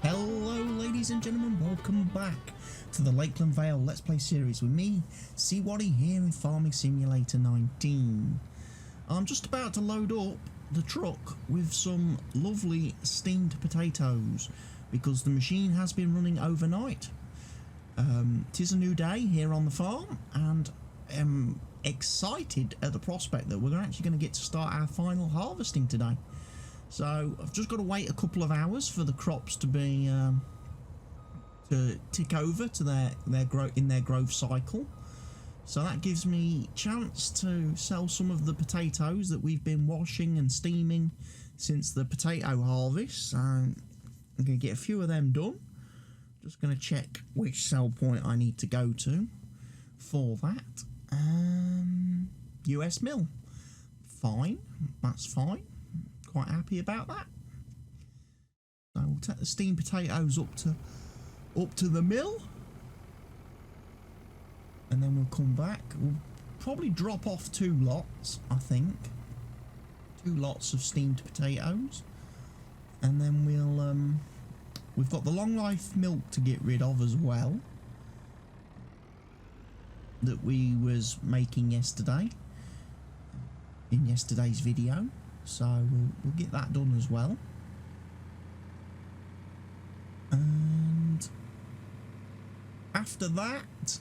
Hello ladies and gentlemen, welcome back to the Lakeland Vale Let's Play series with me, CWATTYESO, here in Farming Simulator 19. I'm just about to load up the truck with some lovely steamed potatoes because the machine has been running overnight. Tis a new day here on the farm and I'm excited at the prospect that we're actually going to get to start our final harvesting today. So I've just got to wait a couple of hours for the crops to be to tick over to their growth cycle. So that gives me chance to sell some of the potatoes that we've been washing and steaming since the potato harvest. So I'm going to get a few of them done. Just going to check which sell point I need to go to for that. US mill. Fine, that's fine. Quite happy about that. So we'll take the steamed potatoes up to the mill, and then we'll come back. We'll probably drop off 2 lots, I think. 2 lots of steamed potatoes, and then we've got the long life milk to get rid of as well, that we was making yesterday in yesterday's video. So we'll get that done as well. And after that,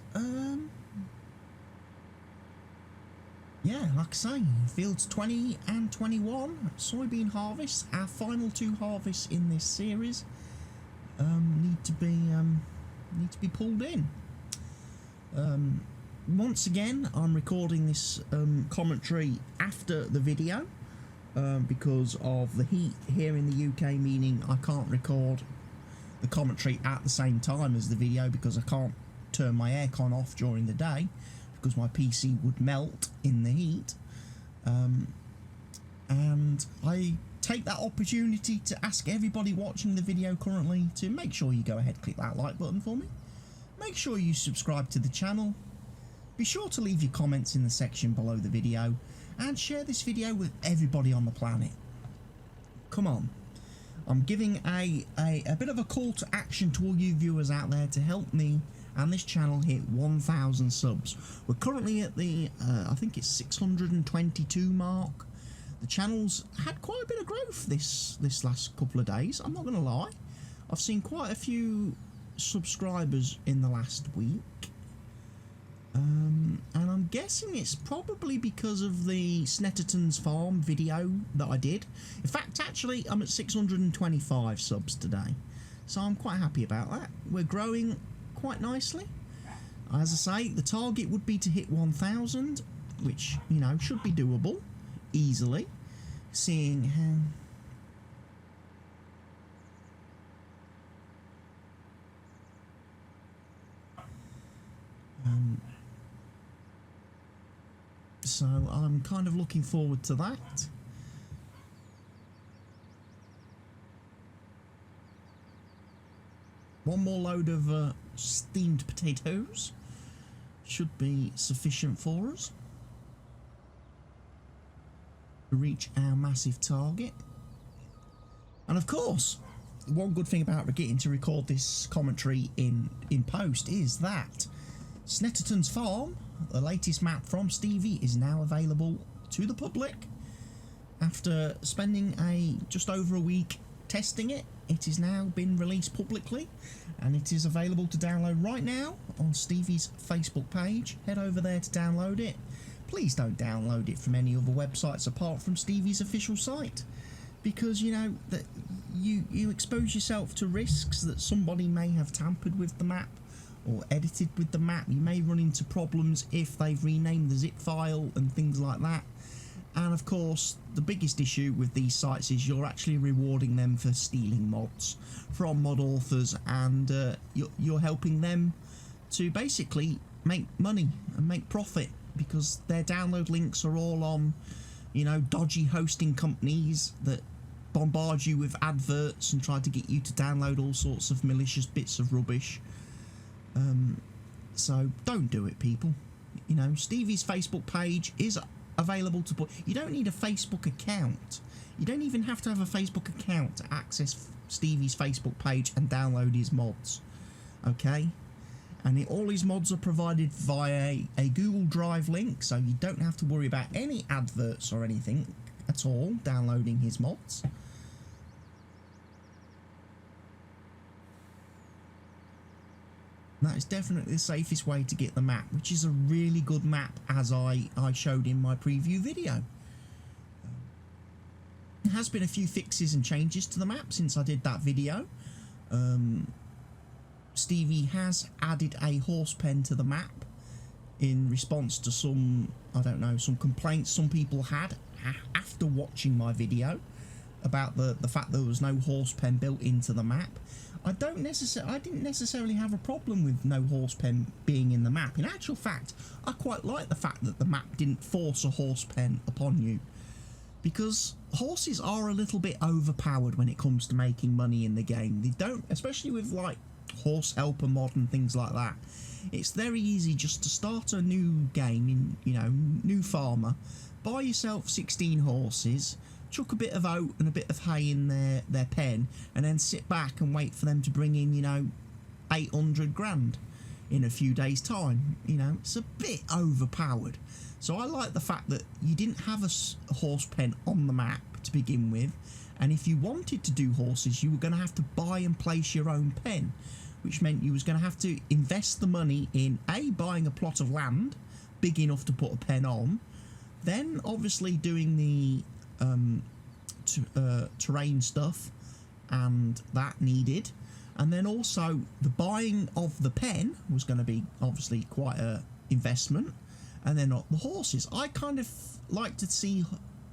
yeah, like I say, fields 20 and 21 soybean harvests, our final 2 harvests in this series, need to be pulled in. Once again, I'm recording this commentary after the video. Because of the heat here in the UK, meaning I can't record the commentary at the same time as the video because I can't turn my aircon off during the day because my PC would melt in the heat. And I take that opportunity to ask everybody watching the video currently to make sure you go ahead, click that like button for me. Make sure you subscribe to the channel. Be sure to leave your comments in the section below the video and share this video with everybody on the planet. Come on. I'm giving a bit of a call to action to all you viewers out there to help me and this channel hit 1,000 subs. We're currently at the, I think it's 622 mark. The channel's had quite a bit of growth this last couple of days, I'm not going to lie. I've seen quite a few subscribers in the last week. And I'm guessing it's probably because of the Snetterton's Farm video that I did. In fact, actually, I'm at 625 subs today. So I'm quite happy about that. We're growing quite nicely. As I say, the target would be to hit 1,000, which, you know, should be doable easily, seeing how... So I'm kind of looking forward to that. One more load of steamed potatoes should be sufficient for us to reach our massive target. And of course, one good thing about getting to record this commentary in post is that Snetterton's Farm, the latest map from Stevie, is now available to the public. After spending just over a week testing it, it has now been released publicly and it is available to download right now on Stevie's Facebook page. Head over there to download it. Please don't download it from any other websites apart from Stevie's official site, because you know that you expose yourself to risks that somebody may have tampered with the map or edited with the map. You may run into problems if they've renamed the zip file and things like that. And of course, the biggest issue with these sites is you're actually rewarding them for stealing mods from mod authors, and you're helping them to basically make money and make profit, because their download links are all on, you know, dodgy hosting companies that bombard you with adverts and try to get you to download all sorts of malicious bits of rubbish. So don't do it, people. You know, Stevie's Facebook page is available to put. You don't need a Facebook account. You don't even have to have a Facebook account to access Stevie's Facebook page and download his mods. Okay? And all his mods are provided via a Google Drive link, so you don't have to worry about any adverts or anything at all downloading his mods. That is definitely the safest way to get the map, which is a really good map, as I showed in my preview video. There has been a few fixes and changes to the map since I did that video. Stevie has added a horse pen to the map in response to some, I don't know, some complaints some people had after watching my video about the fact there was no horse pen built into the map. I didn't necessarily have a problem with no horse pen being in the map. In actual fact, I quite like the fact that the map didn't force a horse pen upon you, because horses are a little bit overpowered when it comes to making money in the game. They don't, especially with like horse helper mod and things like that. It's very easy just to start a new game in, you know, new farmer, buy yourself 16 horses, chuck a bit of oat and a bit of hay in their pen, and then sit back and wait for them to bring in, you know, 800 grand in a few days time. You know, it's a bit overpowered. So I like the fact that you didn't have a horse pen on the map to begin with, and if you wanted to do horses, you were going to have to buy and place your own pen, which meant you was going to have to invest the money in buying a plot of land big enough to put a pen on, then obviously doing the terrain stuff and that needed, and then also the buying of the pen was going to be obviously quite a investment, and then the horses. I kind of like to see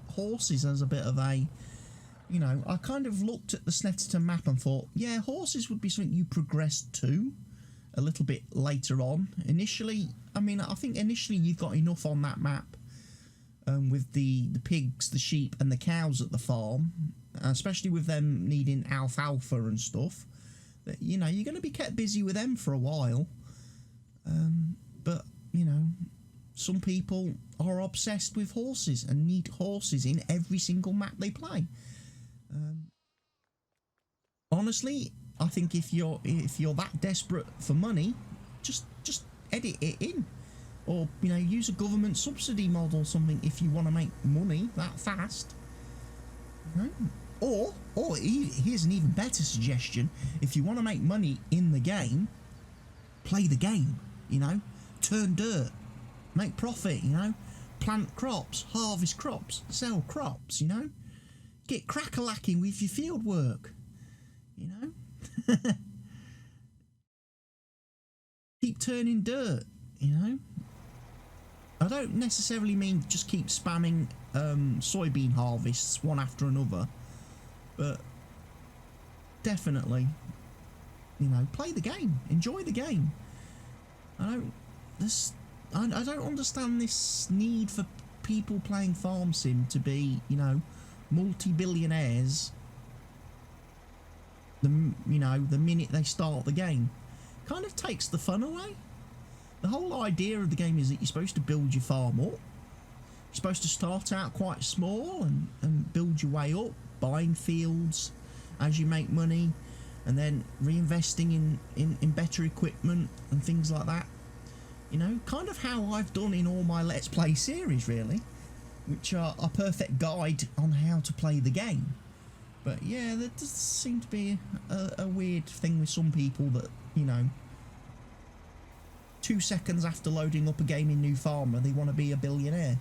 horses as a bit of a, you know, I kind of looked at the Snetterton map and thought, yeah, horses would be something you progressed to a little bit later on. Initially, I mean, I think initially you've got enough on that map with the pigs, the sheep and the cows at the farm, especially with them needing alfalfa and stuff, that, you know, you're going to be kept busy with them for a while. But, you know, some people are obsessed with horses and need horses in every single map they play. Honestly, I think if you're that desperate for money, just edit it in, or, you know, use a government subsidy model or something if you want to make money that fast. You know? Or here's an even better suggestion: if you want to make money in the game, play the game. You know, turn dirt, make profit. You know, plant crops, harvest crops, sell crops. You know, get crack-a-lacking with your field work. You know, keep turning dirt. You know, I don't necessarily mean just keep spamming soybean harvests one after another, but definitely, you know, play the game, enjoy the game. I don't understand this need for people playing farm sim to be, you know, multi-billionaires the minute they start the game. Kind of takes the fun away. The whole idea of the game is that you're supposed to build your farm up. You're supposed to start out quite small and build your way up, buying fields as you make money, and then reinvesting in better equipment and things like that. You know, kind of how I've done in all my Let's Play series, really, which are a perfect guide on how to play the game. But yeah, there does seem to be a weird thing with some people that, you know, 2 seconds after loading up a game in New Farmer, they want to be a billionaire.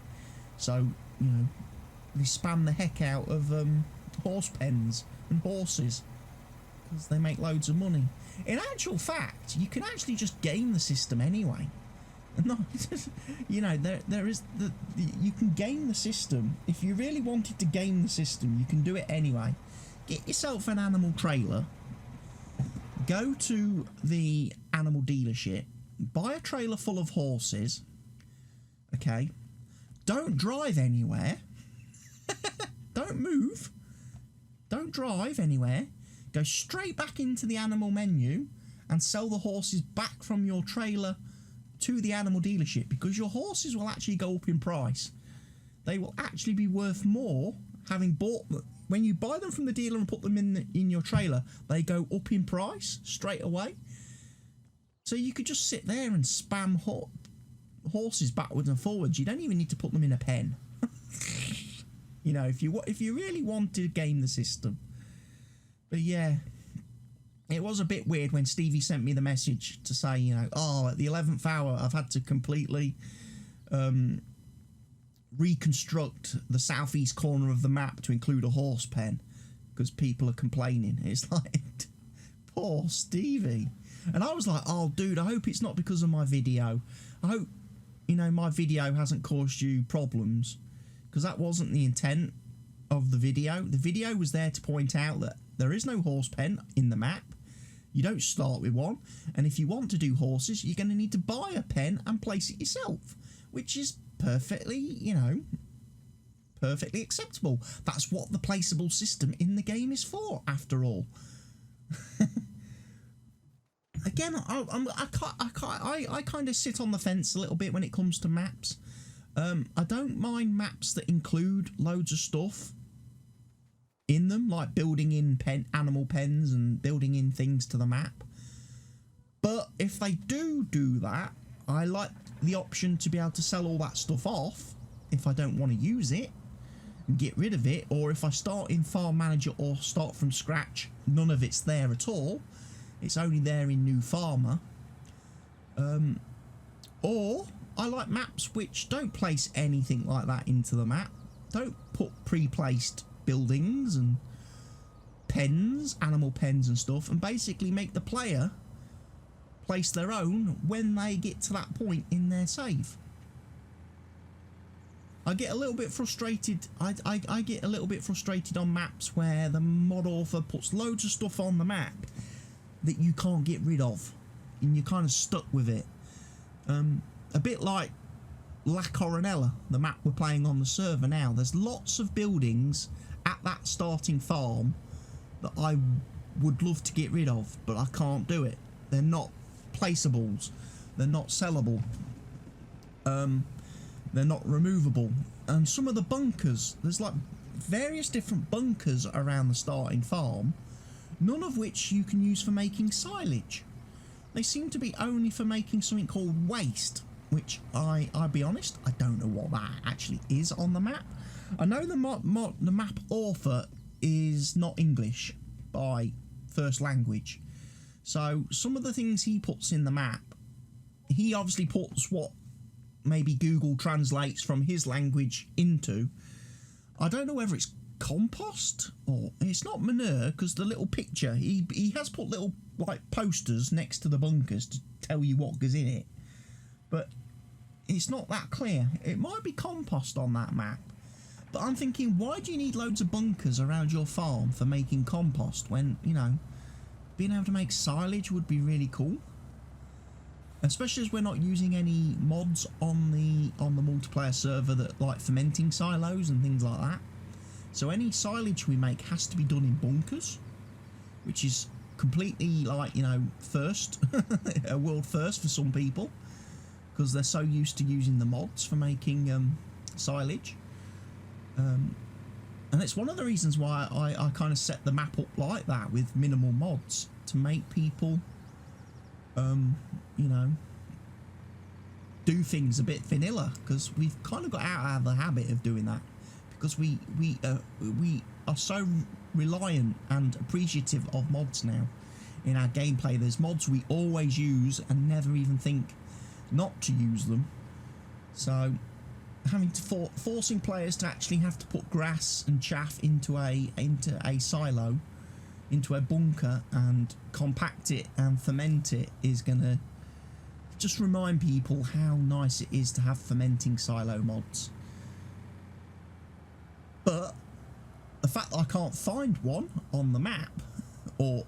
So, you know, they spam the heck out of horse pens and horses because they make loads of money. In actual fact, you can actually just game the system anyway. No, you know, there is you can game the system. If you really wanted to game the system, you can do it anyway. Get yourself an animal trailer, go to the animal dealership, buy a trailer full of horses, okay? Don't drive anywhere. Don't move. Don't drive anywhere. Go straight back into the animal menu and sell the horses back from your trailer to the animal dealership, because your horses will actually go up in price. they will actually be worth more having bought them. When you buy them from the dealer and put them in your trailer, they go up in price straight away. So you could just sit there and spam horses backwards and forwards. You don't even need to put them in a pen. You know, if you really want to game the system. But yeah, it was a bit weird when Stevie sent me the message to say, you know, oh, at the 11th hour, I've had to completely reconstruct the southeast corner of the map to include a horse pen because people are complaining. It's like, poor Stevie. And I was like, oh, dude, I hope it's not because of my video. I hope, you know, my video hasn't caused you problems, because that wasn't the intent of the video. The video was there to point out that there is no horse pen in the map. You don't start with one. And if you want to do horses, you're going to need to buy a pen and place it yourself, which is perfectly, you know, perfectly acceptable. That's what the placeable system in the game is for, after all. Again, I kind of sit on the fence a little bit when it comes to maps. I don't mind maps that include loads of stuff in them, like building in animal pens and building in things to the map. But if they do that, I like the option to be able to sell all that stuff off if I don't want to use it and get rid of it, or if I start in Farm Manager or start from scratch, none of it's there at all. It's only there in New Farmer. Or I like maps which don't place anything like that into the map. Don't put pre-placed buildings and pens, animal pens and stuff, and basically make the player place their own when they get to that point in their save. I get a little bit frustrated. I get a little bit frustrated on maps where the mod author puts loads of stuff on the map that you can't get rid of, and you're kind of stuck with it. A bit like La Coronella, the map we're playing on the server now. There's lots of buildings at that starting farm that I would love to get rid of, but I can't do it. They're not placeables. They're not sellable. They're not removable. And some of the bunkers, there's like various different bunkers around the starting farm, none of which you can use for making silage. They seem to be only for making something called waste, which I'll be honest, I don't know what that actually is on the map. I know the map author is not English by first language, so some of the things he puts in the map, he obviously puts what maybe Google translates from his language into. I don't know whether it's compost or it's not manure, because the little picture he has put little like posters next to the bunkers to tell you what goes in it, but it's not that clear. It might be compost on that map, but I'm thinking, why do you need loads of bunkers around your farm for making compost when, you know, being able to make silage would be really cool, especially as we're not using any mods on the multiplayer server that like fermenting silos and things like that. So any silage we make has to be done in bunkers, which is completely like, you know, first, a world first for some people, because they're so used to using the mods for making silage. And it's one of the reasons why I kind of set the map up like that with minimal mods, to make people, you know, do things a bit vanilla, because we've kind of got out of the habit of doing that. Because we are so reliant and appreciative of mods now in our gameplay. There's mods we always use and never even think not to use them. So having to forcing players to actually have to put grass and chaff into a silo, into a bunker, and compact it and ferment it is gonna just remind people how nice it is to have fermenting silo mods. But the fact that I can't find one on the map, or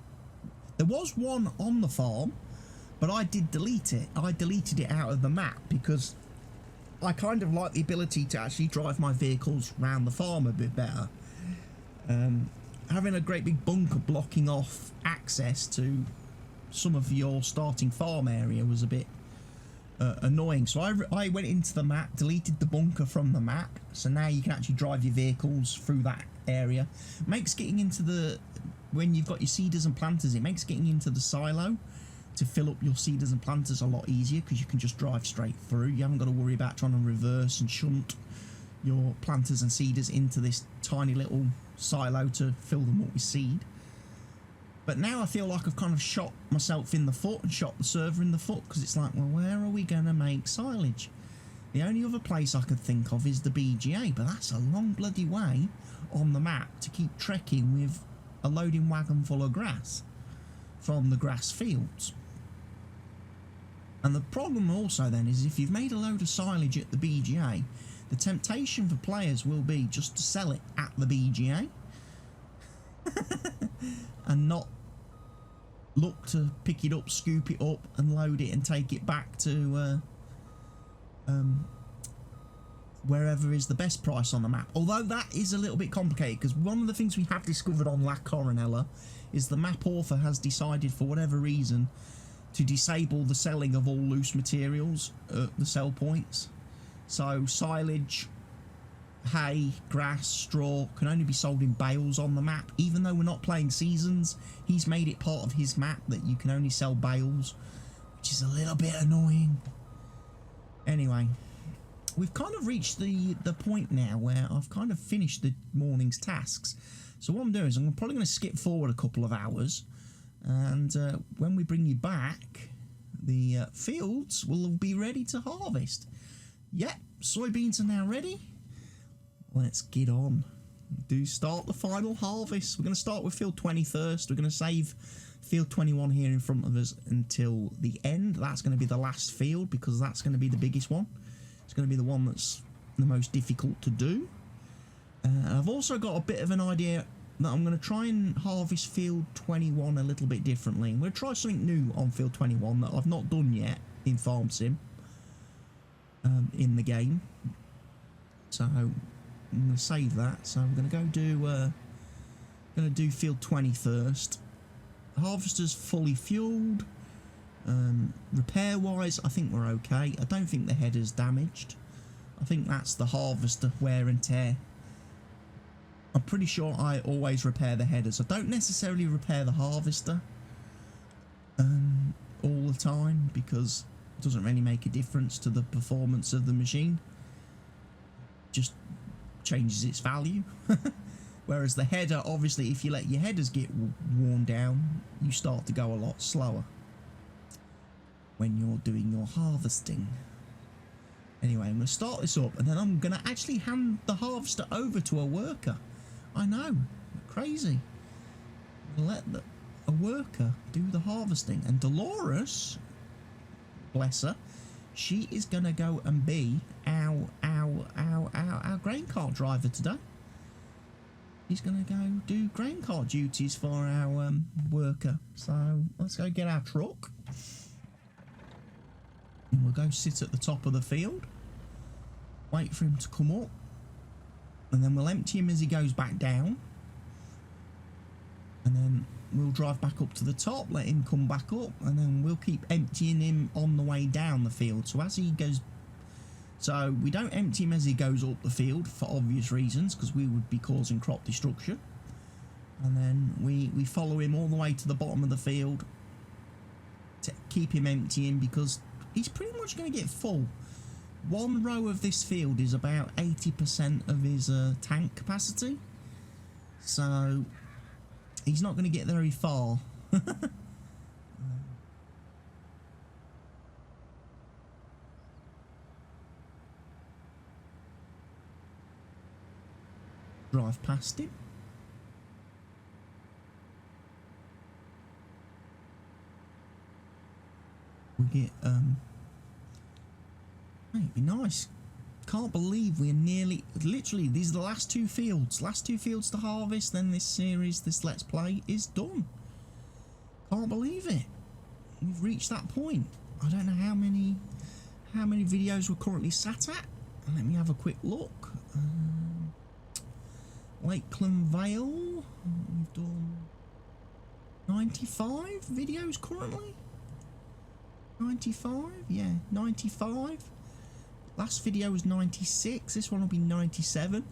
there was one on the farm, but I did delete it. I deleted it out of the map because I kind of like the ability to actually drive my vehicles around the farm a bit better. Having a great big bunker blocking off access to some of your starting farm area was a bit annoying. So I went into the map, deleted the bunker from the map, so now you can actually drive your vehicles through that area. Makes getting into the, when you've got your seeders and planters, it makes getting into the silo to fill up your seeders and planters a lot easier, because you can just drive straight through. You haven't got to worry about trying to reverse and shunt your planters and seeders into this tiny little silo to fill them up with seed. But now I feel like I've kind of shot myself in the foot and shot the server in the foot, because it's like, well, where are we going to make silage? The only other place I could think of is the BGA, but that's a long bloody way on the map to keep trekking with a loading wagon full of grass from the grass fields. And the problem also then is, if you've made a load of silage at the BGA, the temptation for players will be just to sell it at the BGA and not look to pick it up, scoop it up and load it and take it back to wherever is the best price on the map. Although that is a little bit complicated, because one of the things we have discovered on La Coronella is the map author has decided, for whatever reason, to disable the selling of all loose materials at the sell points. So silage, hay, grass, straw can only be sold in bales on the map. Even though we're not playing seasons, he's made it part of his map that you can only sell bales, which is a little bit annoying. Anyway, we've kind of reached the point now where I've kind of finished the morning's tasks. So what I'm doing is I'm probably going to skip forward a couple of hours, and when we bring you back, the fields will be ready to harvest. Yep, soybeans are now ready. Let's get on. Do start the final harvest. We're going to start with field 20 first. We're going to save field 21 here in front of us until the end. That's going to be the last field, because that's going to be the biggest one. It's going to be the one that's the most difficult to do. I've also got a bit of an idea that I'm going to try and harvest field 21 a little bit differently. I'm going to try something new on field 21 that I've not done yet in Farm Sim in the game. So I'm going to save that. So I'm going to go do field 20 first. Harvester's fully fueled. Repair wise, I think we're okay. I don't think the header's damaged. I think that's the harvester wear and tear. I'm pretty sure I always repair the headers. I don't necessarily repair the harvester all the time, because it doesn't really make a difference to the performance of the machine. Just changes its value. Whereas the header, obviously, if you let your headers get worn down, you start to go a lot slower when you're doing your harvesting. Anyway, I'm going to start this up, and then I'm going to actually hand the harvester over to a worker. I know, crazy. Let a worker do the harvesting, and Dolores, bless her, she is going to go and be our grain cart driver today. He's going to go do grain cart duties for our worker. So let's go get our truck, and we'll go sit at the top of the field, wait for him to come up, and then we'll empty him as he goes back down, and then we'll drive back up to the top, let him come back up, and then we'll keep emptying him on the way down the field. So as he goes, so we don't empty him as he goes up the field for obvious reasons, because we would be causing crop destruction, and then we follow him all the way to the bottom of the field to keep him emptying, because he's pretty much going to get full. One row of this field is about 80% of his tank capacity, so he's not going to get very far. Drive past him. We get it'd be nice. Can't believe we're nearly, literally, these are the last two fields to harvest, then this series, this Let's Play is done. Can't believe it. We've reached that point. I don't know how many videos we're currently sat at. Let me have a quick look. Lakeland Vale, we've done 95 videos currently. 95? Yeah, 95. Last video was 96. This one will be 97.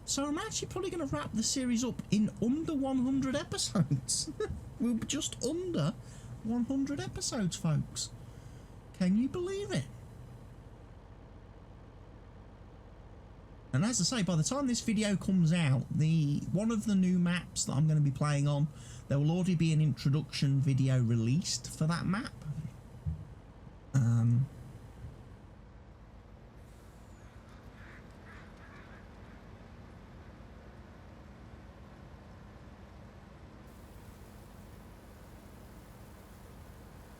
So I'm actually probably going to wrap the series up in under 100 episodes. We're just under 100 episodes, folks. Can you believe it? And as I say, by the time this video comes out, one of the new maps that I'm going to be playing on, there will already be an introduction video released for that map.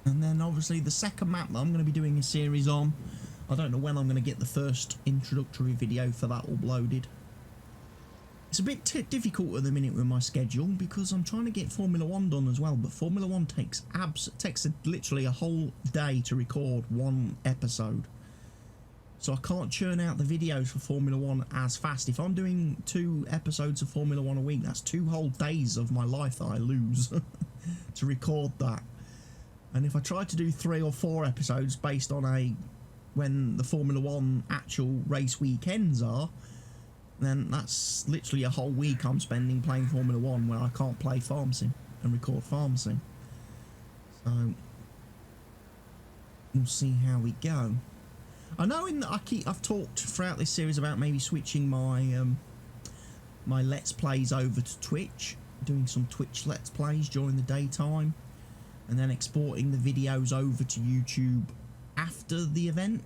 And then obviously the second map that I'm going to be doing a series on, I don't know when I'm going to get the first introductory video for that uploaded. It's a bit difficult at the minute with my schedule because I'm trying to get Formula 1 done as well, but Formula 1 takes literally a whole day to record one episode. So I can't churn out the videos for Formula 1 as fast. If I'm doing 2 episodes of Formula 1 a week, that's 2 whole days of my life that I lose to record that. And if I try to do 3 or 4 episodes based on when the Formula 1 actual race weekends are, then that's literally a whole week I'm spending playing Formula 1 where I can't play Farm Sim and record Farm Sim. So we'll see how we go. I know I've talked throughout this series about maybe switching my my Let's Plays over to Twitch, doing some Twitch Let's Plays during the daytime, and then exporting the videos over to YouTube after the event.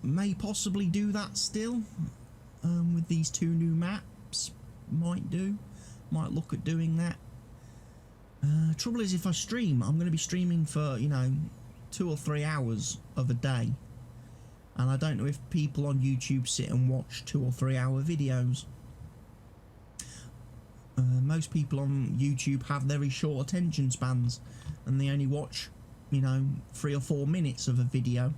May possibly do that still with these 2 new maps. Might look at doing that. Trouble is, if I stream, I'm going to be streaming for 2 or 3 hours of a day, and I don't know if people on YouTube sit and watch 2 or 3 hour videos. Most people on YouTube have very short attention spans, and they only watch 3 or 4 minutes of a video.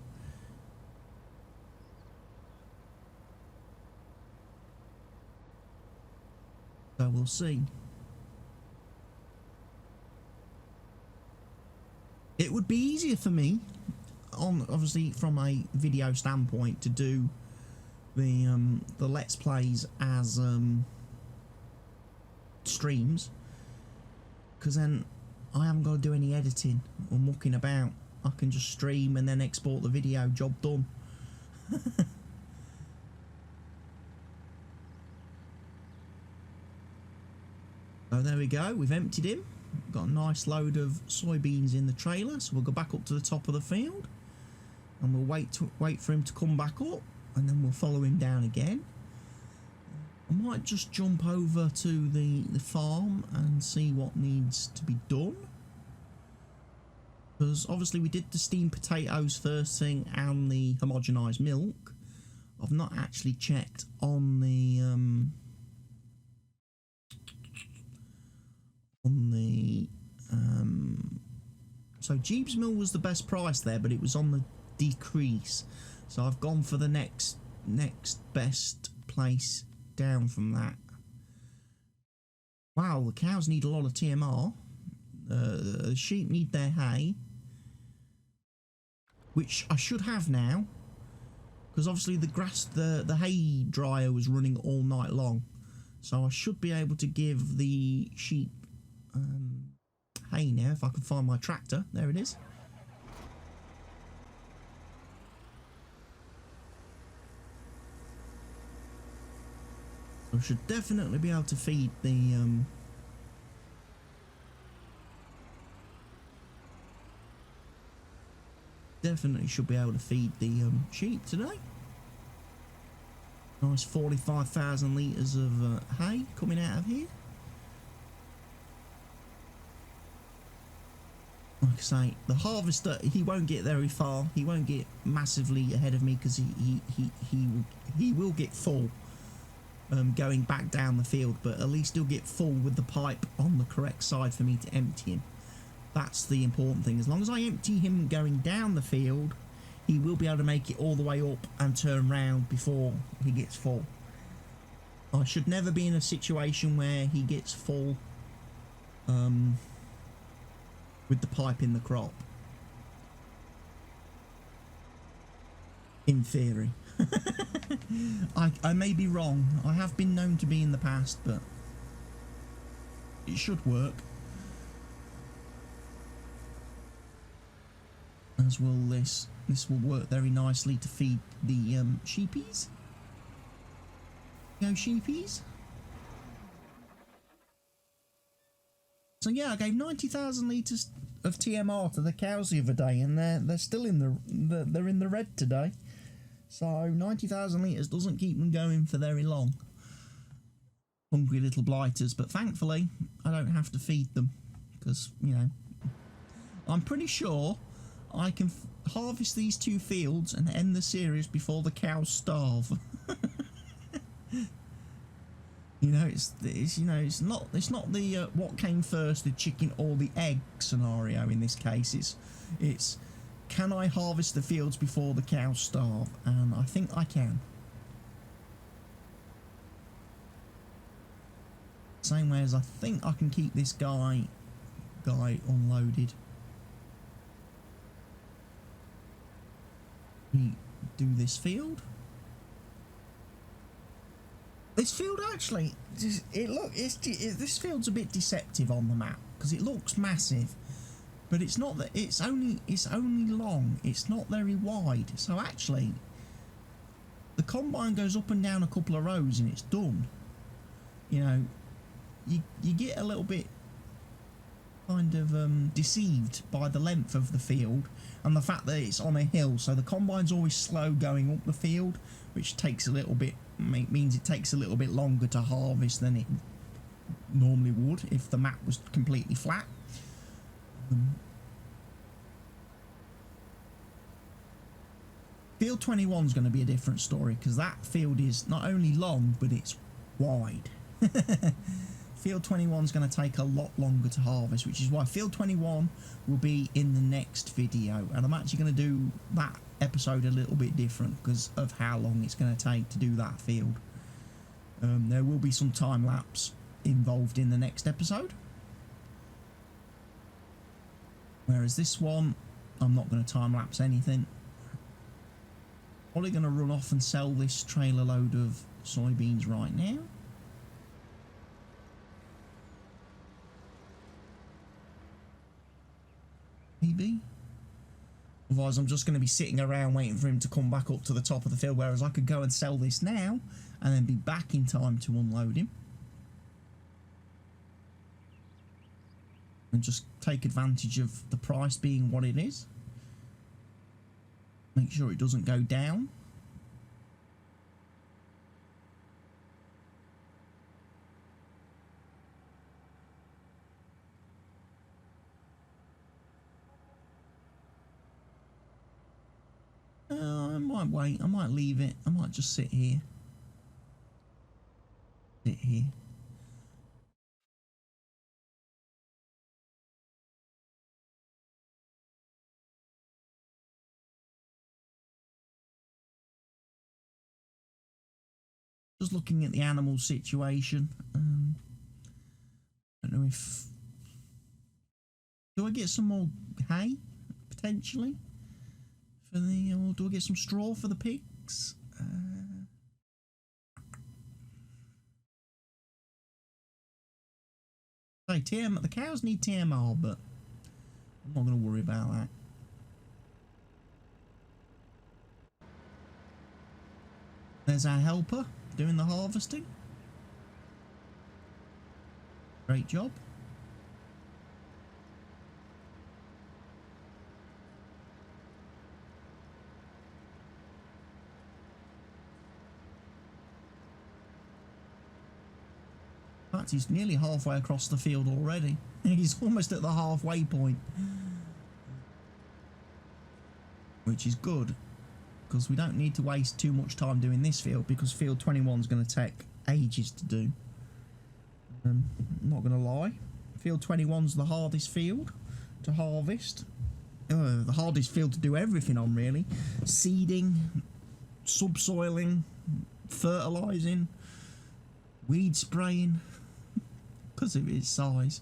So we'll see. It would be easier for me, obviously from a video standpoint, to do the Let's Plays as streams, because then I haven't got to do any editing or mucking about. I can just stream and then export the video, job done. So there we go, we've emptied him. Got a nice load of soybeans in the trailer, so we'll go back up to the top of the field and we'll wait for him to come back up, and then we'll follow him down again. I might just jump over to the farm and see what needs to be done, because obviously we did the steamed potatoes first thing and the homogenised milk. I've not actually checked on the so Jeeves Mill was the best price there, but it was on the decrease, so I've gone for the next best place down from that. Wow, the cows need a lot of TMR. The sheep need their hay, which I should have now, because obviously the hay dryer was running all night long, so I should be able to give the sheep hay now if I can find my tractor. There it is. I should definitely be able to feed the definitely should be able to feed the sheep today. Nice 45,000 litres of hay coming out of here. Like I say, the harvester, he won't get very far. He won't get massively ahead of me, because he will get full going back down the field, but at least he'll get full with the pipe on the correct side for me to empty him. That's the important thing. As long as I empty him going down the field, he will be able to make it all the way up and turn round before he gets full. I should never be in a situation where he gets full with the pipe in the crop. in theory. I may be wrong. I have been known to be in the past, but it should work. As will this. This will work very nicely to feed the sheepies. Go sheepies. So yeah, I gave 90,000 litres of TMR to the cows the other day, and they're still in they're in the red today. So 90,000 litres doesn't keep them going for very long. Hungry little blighters, but thankfully I don't have to feed them because, you know, I'm pretty sure I can harvest these 2 fields and end the series before the cows starve. You know, it's not the what came first, the chicken or the egg scenario in this case. It's can I harvest the fields before the cows starve? And I think I can. Same way as I think I can keep this guy unloaded. We do this field. This field actually, this field's a bit deceptive on the map because it looks massive, but it's not. That it's only long. It's not very wide. So actually, the combine goes up and down a couple of rows and it's done. You know, you get a little bit kind of deceived by the length of the field and the fact that it's on a hill, so the combine's always slow going up the field, which takes a little bit, means it takes a little bit longer to harvest than it normally would if the map was completely flat. Field 21 is going to be a different story because that field is not only long but it's wide. Field 21 is going to take a lot longer to harvest, which is why Field 21 will be in the next video, and I'm actually going to do that episode a little bit different because of how long it's going to take to do that field. There will be some time lapse involved in the next episode, whereas this one I'm not going to time lapse anything. Probably going to run off and sell this trailer load of soybeans right now. Maybe. Otherwise I'm just going to be sitting around waiting for him to come back up to the top of the field, whereas I could go and sell this now and then be back in time to unload him and just take advantage of the price being what it is. Make sure it doesn't go down. I might wait, I might leave it, I might just sit here. Sit here. Just looking at the animal situation. I don't know if... Do I get some more hay, potentially? For the, or do I get some straw for the pigs? The cows need TMR, but I'm not going to worry about that. There's our helper doing the harvesting. Great job. In fact, he's nearly halfway across the field already. He's almost at the halfway point, which is good because we don't need to waste too much time doing this field because Field 21 is going to take ages to do. I'm not going to lie, Field 21 is the hardest field to harvest. The hardest field to do everything on, really. Seeding, subsoiling, fertilising, weed spraying, because of its size.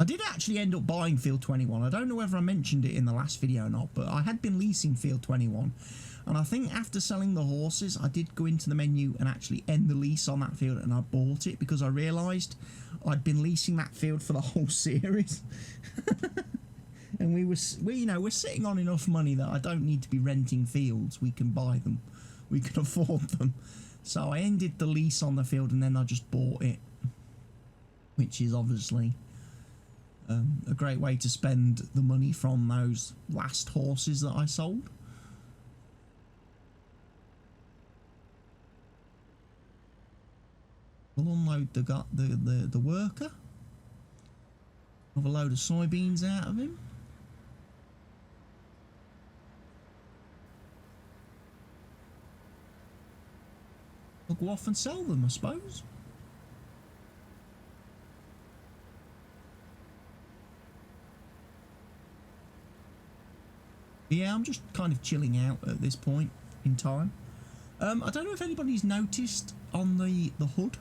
I did actually end up buying Field 21. I don't know whether I mentioned it in the last video or not, but I had been leasing Field 21. And I think after selling the horses, I did go into the menu and actually end the lease on that field, and I bought it because I realised I'd been leasing that field for the whole series. And we're sitting on enough money that I don't need to be renting fields. We can buy them. We can afford them. So I ended the lease on the field and then I just bought it, which is obviously a great way to spend the money from those last horses that I sold. We'll unload the worker. Have a load of soybeans out of him. We'll go off and sell them, I suppose. Yeah, I'm just kind of chilling out at this point in time. I don't know if anybody's noticed on the hood.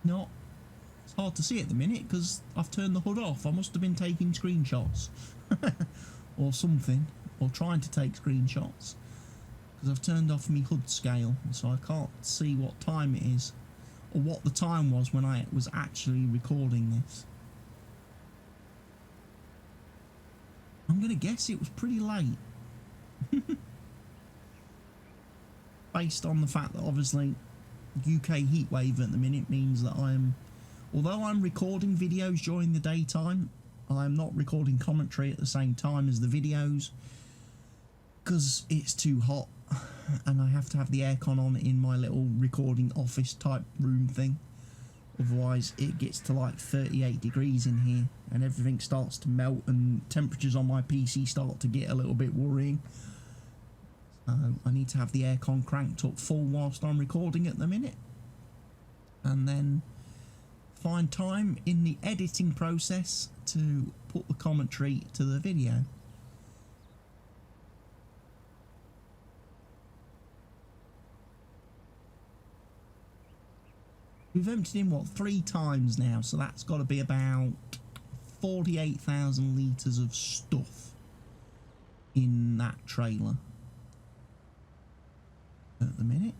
No, it's hard to see at the minute because I've turned the hood off. I must have been taking screenshots or something, or trying to take screenshots, because I've turned off my hood scale, so I can't see what time it is or what the time was when I was actually recording this. I'm going to guess it was pretty late. Based on the fact that obviously UK heatwave at the minute means that although I'm recording videos during the daytime, I'm not recording commentary at the same time as the videos because it's too hot and I have to have the aircon on in my little recording office type room thing. Otherwise it gets to like 38 degrees in here and everything starts to melt and temperatures on my PC start to get a little bit worrying. I need to have the aircon cranked up full whilst I'm recording at the minute, and then find time in the editing process to put the commentary to the video. We've emptied in what, 3 times now, so that's got to be about 48,000 litres of stuff in that trailer at the minute.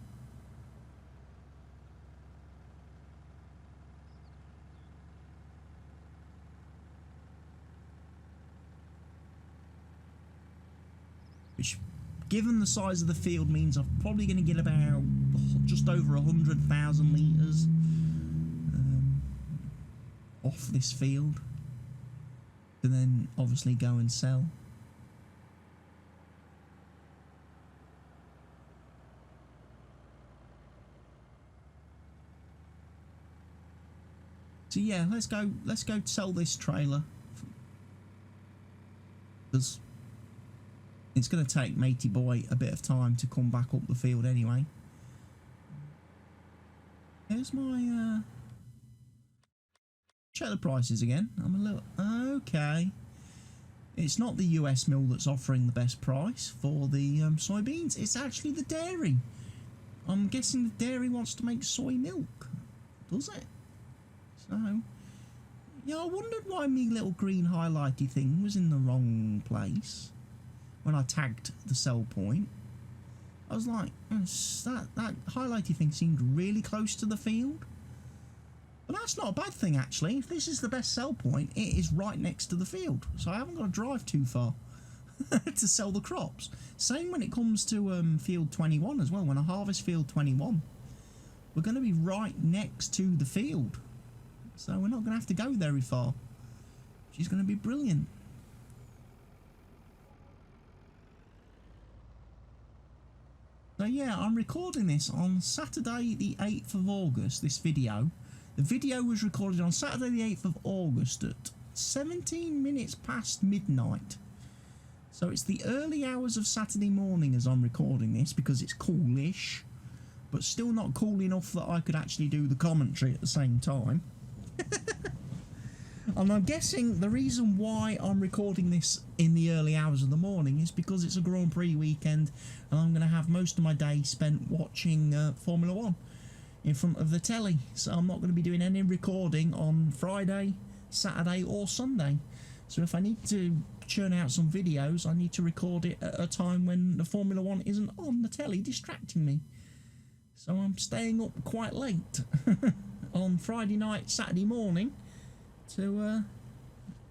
Which, given the size of the field, means I'm probably going to get about just over 100,000 litres off this field to then obviously go and sell. So yeah, let's go sell this trailer, because it's going to take matey boy a bit of time to come back up the field anyway. Here's my check the prices again. I'm a little okay. It's not the US mill that's offering the best price for the soybeans. It's actually the dairy. I'm guessing the dairy wants to make soy milk, does it? So, yeah, I wondered why my little green highlighty thing was in the wrong place when I tagged the sell point. I was like, that highlighty thing seemed really close to the field. But that's not a bad thing, actually. If this is the best sell point, it is right next to the field. So I haven't got to drive too far to sell the crops. Same when it comes to field 21 as well. When I harvest field 21, we're going to be right next to the field. So we're not going to have to go very far. She's going to be brilliant. So yeah, I'm recording this on Saturday the 8th of August, this video. The video was recorded on Saturday the 8th of August at 17 minutes past midnight. So it's the early hours of Saturday morning as I'm recording this, because it's coolish, but still not cool enough that I could actually do the commentary at the same time. And I'm guessing the reason why I'm recording this in the early hours of the morning is because it's a Grand Prix weekend and I'm going to have most of my day spent watching Formula 1. in front of the telly, so I'm not going to be doing any recording on Friday, Saturday or Sunday. So if I need to churn out some videos, I need to record it at a time when the Formula 1 isn't on the telly distracting me. So I'm staying up quite late on Friday night, Saturday morning to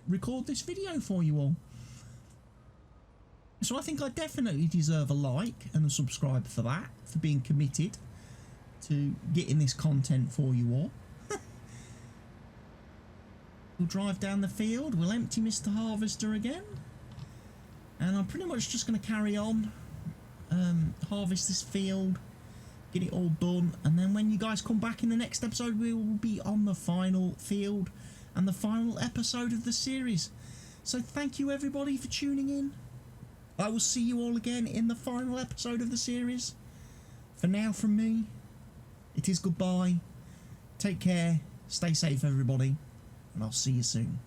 record this video for you all. So I think I definitely deserve a like and a subscribe for that, for being committed to getting this content for you all. We'll drive down the field, we'll empty Mr. Harvester again, and I'm pretty much just going to carry on, harvest this field, get it all done, and then when you guys come back in the next episode, we will be on the final field and the final episode of the series. So thank you everybody for tuning in. I will see you all again in the final episode of the series. For now, from me, it is goodbye. Take care, stay safe everybody, and I'll see you soon.